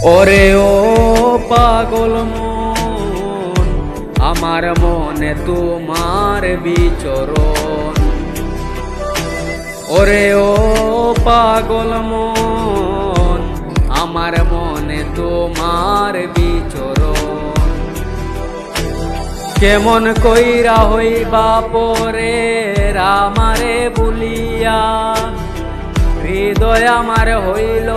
ওরে ও পাগল মন, আমার মনে তোমার বিচরণ। ওরে ও পাগল মন, আমার মনে তোমার বিচরণ। কেমন কইরা হইবা পরে আমারে বলিয়া, হৃদয় আমার হইল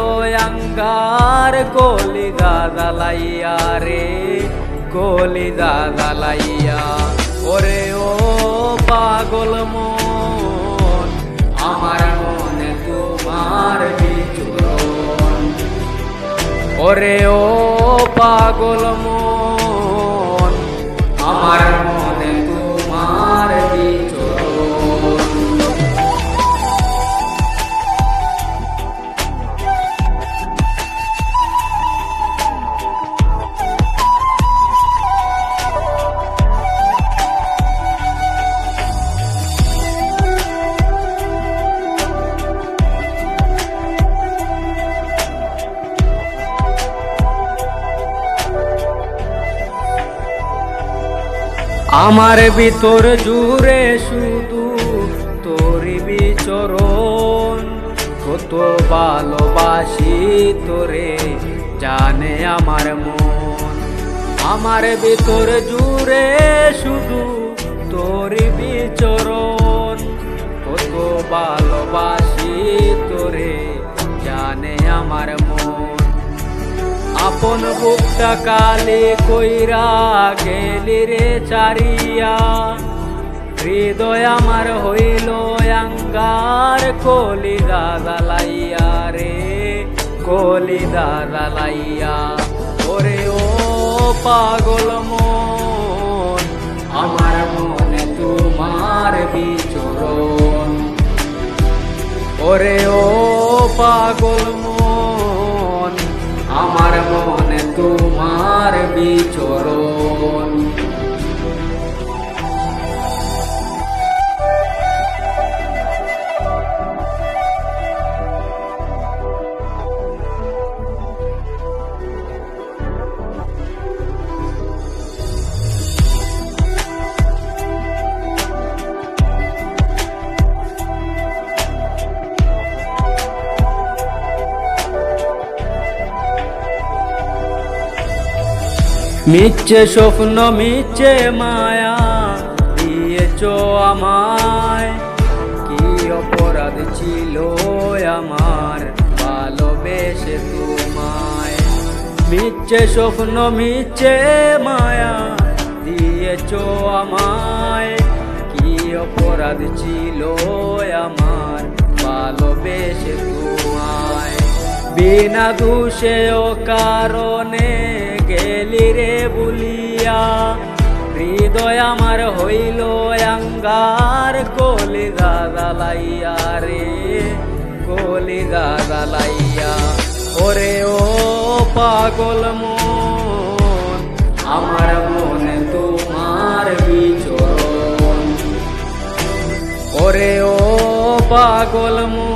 অঙ্গার কলিজা জ্বালাইয়া রে, কলিজা জ্বালাইয়া। ওরে ও পাগল মন, আমার মনে তোমার বিচরণ। ওরে ও পাগল মন, আমার মনে তোমার বিচরণ। আমার ভিতর জুড়ে শুধু তোরি বিচরণ, কত ভালোবাসি তোরে জানে আমার মন। আমার ভিতর জুড়ে শুধু তোরি বিচরণ, কত ভালোবাসি তোরে জানে আমার মন। আপন বুকটা কালে কইরা গেলি রে চারিয়া, হৃদয় আমার হইল অঙ্গার কলিজা জ্বালাইয়া রে, কলিজা জ্বালাইয়া। ওরে ও পাগল মন, আমার মনে তোমার বিচরণ। ওরে ও পাগল মন, আমার মনে তোমার বিচরণ। মিথ্যে স্বপ্ন মিথ্যে মায়া দিয়েছ আমায়, কি অপরাধ ছিল আমার ভালোবেসে তোমায়। মিথ্যে স্বপ্ন মিথ্যে মায়া দিয়েছ আমায়, কি অপরাধ ছিল আমার ভালোবেসে তোমায়। বিনা দোষে ও কারণে গেলি রে বলিয়া, হৃদয় আমার হইল অঙ্গার কলিজা জ্বালাইয়া রে, কলিজা জ্বালাইয়া। ওরে ও পাগল মন, আমার মনে তোমার বিচরণ। ওরে ও পাগল মন,